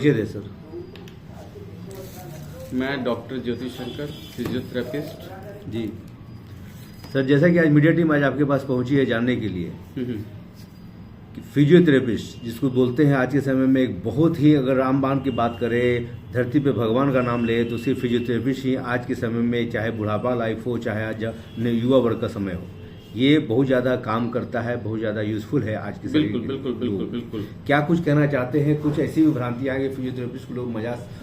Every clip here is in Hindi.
दे सर। मैं डॉक्टर ज्योति शंकर, फिजियोथेरेपिस्ट। जी सर, जैसा कि आज मीडिया टीम आज आपके पास पहुंची है जानने के लिए कि फिजियोथेरेपिस्ट जिसको बोलते हैं आज के समय में एक बहुत ही, अगर रामबाण की बात करें, धरती पे भगवान का नाम ले तो सिर्फ फिजियोथेरेपिस्ट ही आज के समय में, चाहे बुढ़ापा लाइफ हो चाहे आज युवा वर्ग का समय हो, ये बहुत ज़्यादा काम करता है, बहुत ज़्यादा यूजफुल है आज के समय। बिल्कुल बिल्कुल बिल्कुल बिल्कुल। क्या कुछ कहना चाहते हैं? कुछ ऐसी भी भ्रांतियां हैं कि फिजियोथेरेपिस्ट को लोग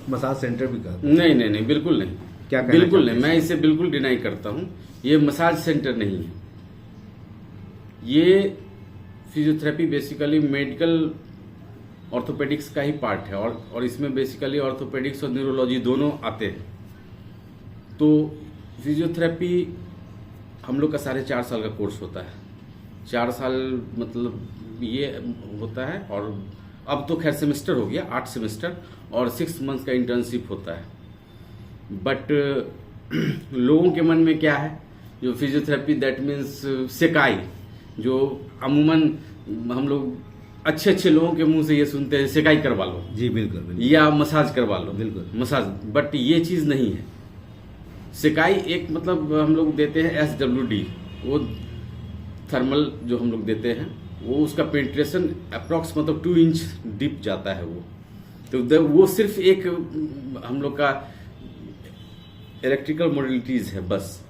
मसाज सेंटर भी कहते हैं। नहीं, बिल्कुल नहीं। क्या कहना बिल्कुल नहीं, मैं इसे बिल्कुल डिनाई करता हूँ। ये मसाज सेंटर नहीं है, ये फिजियोथेरेपी बेसिकली मेडिकल ऑर्थोपेडिक्स का ही पार्ट है और इसमें बेसिकली ऑर्थोपेडिक्स और न्यूरोलॉजी दोनों आते हैं। तो फिजियोथेरेपी हम लोग का 4.5 साल का कोर्स होता है। 4 साल मतलब ये होता है, और अब तो खैर सेमेस्टर हो गया, 8 सेमेस्टर और 6 मंथ्स का इंटर्नशिप होता है। बट लोगों के मन में क्या है, जो फिजियोथेरेपी दैट मीन्स सेकाई, जो अमूमन हम लोग अच्छे लोगों के मुंह से ये सुनते हैं, सेकाई करवा लो। जी बिल्कुल। या मसाज करवा लो। बिल्कुल मसाज, बट ये चीज नहीं है। सेकाई एक मतलब हम लोग देते हैं SWD, वो थर्मल जो हम लोग देते हैं, वो उसका पेनिट्रेशन अप्रॉक्स मतलब 2 इंच डीप जाता है वो। तो वो सिर्फ एक हम लोग का इलेक्ट्रिकल मोडलिटीज है बस।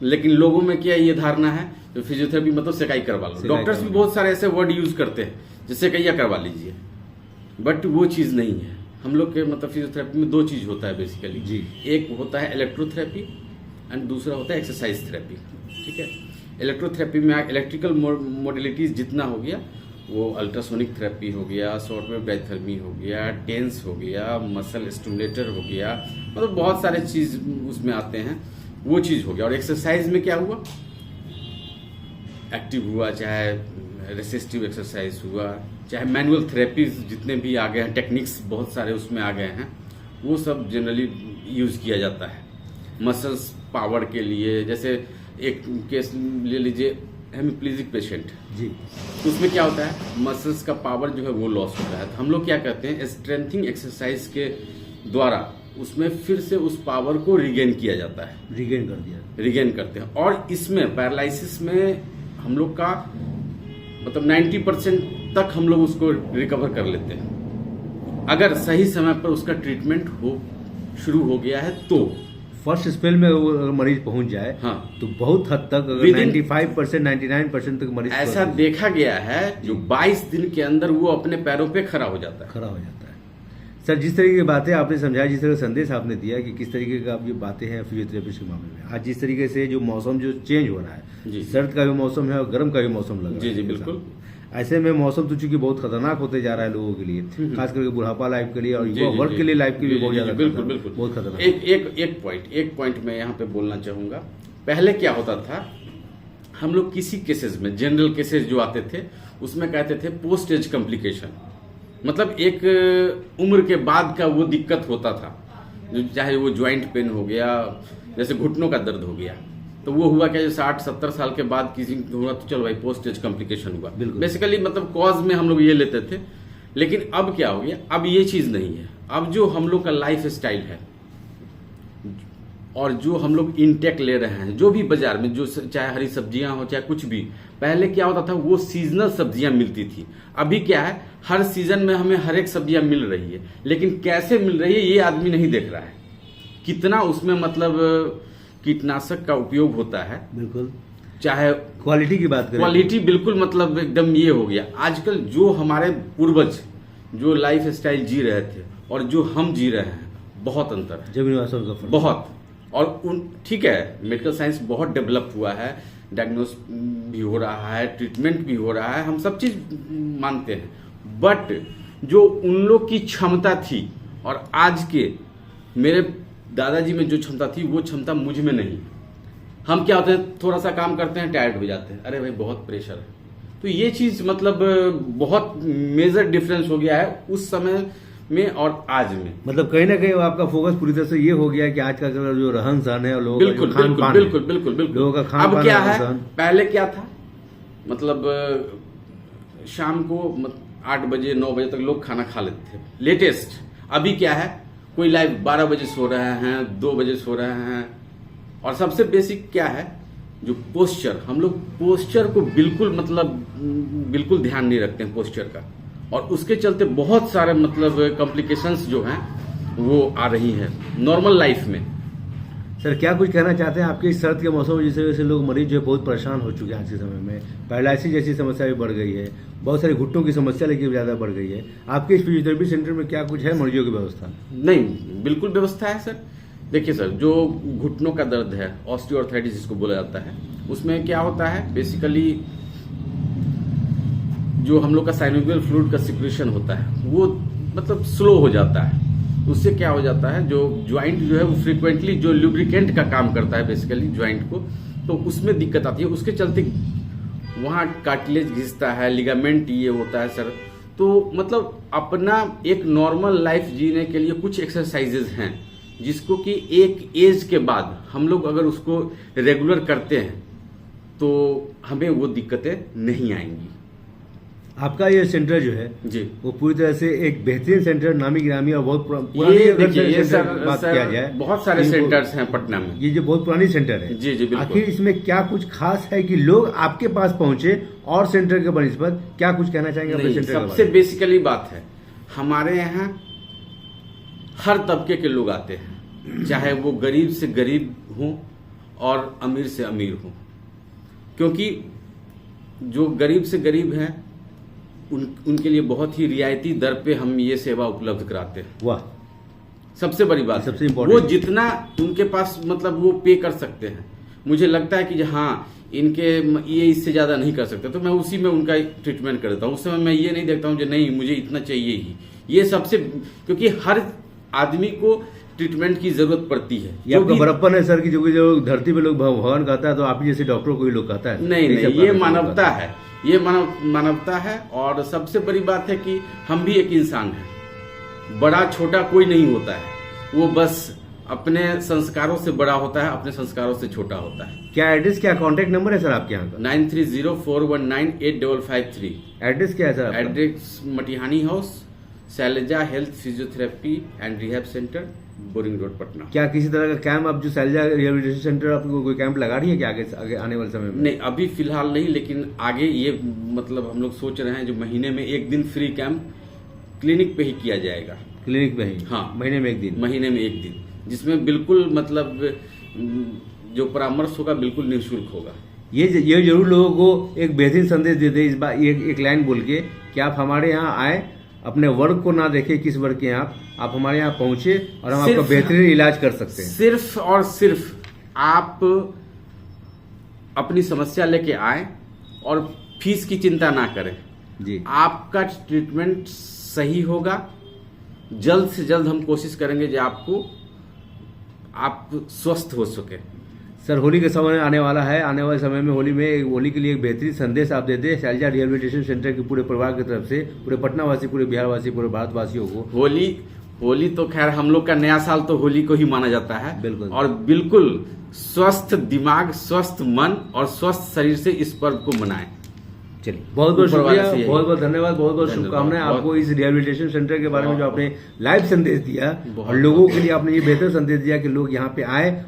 लेकिन लोगों में क्या ये धारणा है, तो फिजियोथेरेपी मतलब सेकाई करवा लो। डॉक्टर्स भी बहुत सारे ऐसे वर्ड यूज करते हैं, जैसे कैया करवा लीजिए, बट वो चीज नहीं है। हम लोग के मतलब फिजियोथेरेपी में 2 चीज होता है बेसिकली जी। एक होता है इलेक्ट्रोथेरेपी एंड दूसरा होता है एक्सरसाइज थेरेपी। ठीक है, इलेक्ट्रोथेरेपी में इलेक्ट्रिकल मोडलिटीज जितना हो गया, वो अल्ट्रासोनिक थेरेपी हो गया, शॉर्ट वेव डायथर्मी हो गया, टेंस हो गया, मसल स्टिमुलेटर हो गया, मतलब बहुत सारे चीज उसमें आते हैं, वो चीज हो गया। और एक्सरसाइज में क्या हुआ, एक्टिव हुआ, चाहे रेसिस्टिव एक्सरसाइज हुआ, चाहे मैनुअल थेरेपीज जितने भी आ गए हैं, टेक्निक्स बहुत सारे उसमें आ गए हैं, वो सब जनरली यूज किया जाता है मसल्स पावर के लिए। जैसे एक केस ले लीजिए, हेमिप्लीजिक पेशेंट जी, तो उसमें क्या होता है, मसल्स का पावर जो है वो लॉस होता है। तो हम लोग क्या कहते हैं, स्ट्रेंथिंग एक्सरसाइज के द्वारा उसमें फिर से उस पावर को रिगेन किया जाता है। रिगेन करते हैं। और इसमें पैरालिसिस में हम लोग का मतलब 90% तक हम लोग उसको रिकवर कर लेते हैं, अगर सही समय पर उसका ट्रीटमेंट शुरू हो गया है तो। फर्स्ट स्पेल में अगर मरीज पहुंच जाए, हाँ, तो बहुत हद तक, अगर 95% 99% तक मरीज ऐसा देखा गया है, जो 22 दिन के अंदर वो अपने पैरों पे खड़ा हो जाता है। सर, जिस तरीके की बातें आपने समझाया, जिस तरह का संदेश आपने दिया कि किस तरीके का ये बातें हैं फिजियोथेरेपिस्ट के मामले में, आज जिस तरीके से जो मौसम जो चेंज हो रहा है, सर्द का भी मौसम है और गर्म का भी मौसम लग रहा है। जी बिल्कुल। ऐसे में मौसम तो चूंकि बहुत खतरनाक होते जा रहा है लोगों के लिए, खास करके बुढ़ापा लाइफ के लिए और युवा वर्ग के लिए लाइफ के लिए बहुत ज्यादा बिल्कुल बहुत खतरनाक। एक पॉइंट मैं यहाँ पे बोलना चाहूंगा। पहले क्या होता था, हम लोग किसी केसेस में, जनरल केसेस जो आते थे, उसमें कहते थे पोस्ट एज कॉम्प्लिकेशन, मतलब एक उम्र के बाद का वो दिक्कत होता था, जो चाहे वो ज्वाइंट पेन हो गया, जैसे घुटनों का दर्द हो गया, तो वो हुआ क्या, 60-70 साल के बाद किसी को हुआ तो चलो भाई पोस्ट स्टेज कॉम्प्लिकेशन हुआ। बेसिकली मतलब कॉज में हम लोग ये लेते थे। लेकिन अब क्या हो गया, अब ये चीज नहीं है। अब जो हम लोग का लाइफ स्टाइल है और जो हम लोग इनटेक ले रहे हैं, जो भी बाजार में, जो चाहे हरी सब्जियां हो चाहे कुछ भी, पहले क्या होता था, वो सीजनल सब्जियां मिलती थी। अभी क्या है, हर सीजन में हमें हर एक सब्जियां मिल रही है, लेकिन कैसे मिल रही है ये आदमी नहीं देख रहा है। कितना उसमें मतलब कीटनाशक का उपयोग होता है, बिल्कुल, चाहे क्वालिटी की बात करें, क्वालिटी बिल्कुल मतलब एकदम ये हो गया। आजकल जो हमारे पूर्वज जो लाइफ स्टाइल जी रहे थे और जो हम जी रहे हैं, बहुत अंतर है, जमीन आसमान का फर्क बहुत। और ठीक है, मेडिकल साइंस बहुत डेवलप हुआ है, डायग्नोस भी हो रहा है, ट्रीटमेंट भी हो रहा है, हम सब चीज मानते हैं, बट जो उन लोग की क्षमता थी और आज के मेरे दादाजी में जो क्षमता थी, वो क्षमता मुझ में नहीं। हम क्या होते हैं, थोड़ा सा काम करते हैं, टायर्ड हो जाते हैं, अरे भाई बहुत प्रेशर है। तो ये चीज मतलब बहुत मेजर डिफरेंस हो गया है उस समय में और आज में। मतलब कहीं ना कहीं आपका फोकस पूरी तरह से ये हो गया कि आज का जो रहन सहन है और लोगों का खान पान, बिल्कुल लोगों का खान पान, अब क्या है, पहले क्या था, मतलब शाम को 8 बजे 9 बजे तक लोग खाना खा लेते थे लेटेस्ट। अभी क्या है, कोई लाइव 12 बजे सो रहे हैं, 2 बजे सो रहे हैं। और सबसे बेसिक क्या है, जो पोस्चर, हम लोग पोस्चर को बिल्कुल ध्यान नहीं रखते हैं पोस्चर का, और उसके चलते बहुत सारे कॉम्प्लिकेशंस जो हैं वो आ रही हैं नॉर्मल लाइफ में। सर क्या कुछ कहना चाहते हैं, आपके इस सर्द के मौसम में जिस वजह से लोग मरीज जो है बहुत परेशान हो चुके हैं आज के समय में, पैरालिसिस जैसी समस्या भी बढ़ गई है, बहुत सारे घुटनों की समस्या लेकिन ज़्यादा बढ़ गई है, आपके इस फिजियोथेरेपी सेंटर में क्या कुछ है मरीजों की व्यवस्था? नहीं, बिल्कुल व्यवस्था है सर। देखिए सर, जो घुटनों का दर्द है, ऑस्टियोआर्थराइटिस जिसको बोला जाता है, उसमें क्या होता है बेसिकली, जो हम लोग का साइनोवियल फ्लूइड का सिक्रेशन होता है वो स्लो हो जाता है। उससे क्या हो जाता है, जो ज्वाइंट जो है वो फ्रीक्वेंटली जो लुब्रिकेंट का काम करता है बेसिकली ज्वाइंट को, तो उसमें दिक्कत आती है। उसके चलते वहाँ कार्टिलेज घिसता है, लिगामेंट ये होता है सर। तो अपना एक नॉर्मल लाइफ जीने के लिए कुछ एक्सरसाइजेज हैं जिसको कि एक एज के बाद हम लोग अगर उसको रेगुलर करते हैं तो हमें वो दिक्कतें नहीं आएंगी। आपका ये सेंटर जो है जी, वो पूरी तरह से एक बेहतरीन सेंटर, नामी गिरामी और बहुत पुरानी ये अगर देखिए, ये सेंटर सर, बात किया जाए, बहुत सारे सेंटर्स हैं पटना में। ये जो बहुत पुरानी सेंटर है, जी जी बिल्कुल। आखिर इसमें क्या कुछ खास है कि लोग आपके पास पहुंचे और सेंटर के बनिस्बत क्या कुछ कहना चाहेंगे अपने सेंटर के बारे सबसे में? बेसिकली बात है, हमारे यहाँ हर तबके के लोग आते हैं, चाहे वो गरीब से गरीब हों और अमीर से अमीर हों, क्योंकि जो गरीब से गरीब हैं उनके लिए बहुत ही रियायती दर पे हम ये सेवा उपलब्ध कराते हैं। वाह, सबसे बड़ी बात सबसे है, इम्पोर्टेंट, वो जितना उनके पास वो पे कर सकते हैं। मुझे लगता है कि हाँ इनके ये इससे ज्यादा नहीं कर सकते, तो मैं उसी में उनका ट्रीटमेंट कर देता हूँ। उस समय मैं ये नहीं देखता हूँ कि नहीं मुझे इतना चाहिए ही, ये सबसे, क्योंकि हर आदमी को ट्रीटमेंट की जरूरत पड़ती है। ये आपका बड़प्पन है सर कि जो धरती पे लोग भगवान कहता है तो आप जैसे डॉक्टरों को ही लोग कहता है। नहीं, ये मानवता है, ये मानवता है। और सबसे बड़ी बात है कि हम भी एक इंसान हैं, बड़ा छोटा कोई नहीं होता है, वो बस अपने संस्कारों से बड़ा होता है, अपने संस्कारों से छोटा होता है। क्या एड्रेस, क्या कॉन्टेक्ट नंबर है सर आपके यहाँ का? 9304198553। एड्रेस क्या है सर आपका? Address Matihani house, Shailaja health physiotherapy and rehab centre, Boring road, Patna. क्या किसी तरह का कैंप आप जो शैलजा रिहेबिलिटेशन सेंटर आपको कोई कैंप लगा रही है क्या आगे आने वाले समय में? नहीं, अभी फिलहाल नहीं, लेकिन आगे ये हम लोग सोच रहे हैं जो महीने में 1 दिन फ्री कैंप क्लिनिक पे ही किया जाएगा। क्लिनिक में ही? हाँ, महीने में 1 दिन? महीने में 1 दिन, जिसमें बिल्कुल जो परामर्श होगा बिल्कुल निःशुल्क होगा। ये जरूर लोगों को एक बेहतरीन संदेश देते इस बार एक लाइन बोल के कि आप हमारे यहाँ आए, अपने वर्ग को ना देखें किस वर्ग के आप हमारे यहाँ पहुंचे और हम आपका बेहतरीन इलाज कर सकते हैं। सिर्फ और सिर्फ आप अपनी समस्या लेके आए और फीस की चिंता ना करें जी, आपका ट्रीटमेंट सही होगा। जल्द से जल्द हम कोशिश करेंगे कि आप स्वस्थ हो सके। सर होली के समय आने वाला है, आने वाले समय में होली के लिए एक बेहतरीन संदेश आप देते हैं शैलजा रिहेबिलिटेशन सेंटर के पूरे परिवार की तरफ से, पूरे पटना वासी, पूरे बिहार वासी, पूरे भारतवासियों को। होली तो खैर हम लोग का नया साल तो होली को ही माना जाता है, बिल्कुल, और बिल्कुल स्वस्थ दिमाग, स्वस्थ मन और स्वस्थ शरीर से इस पर्व को मनाएं। चलिए, बहुत बहुत शुक्रिया, बहुत बहुत धन्यवाद, बहुत बहुत शुभकामनाएं आपको इस रिहेबिलिटेशन सेंटर के बारे में जो आपने लाइव संदेश दिया और लोगों के लिए आपने ये बेहतर संदेश दिया कि लोग यहाँ पे आए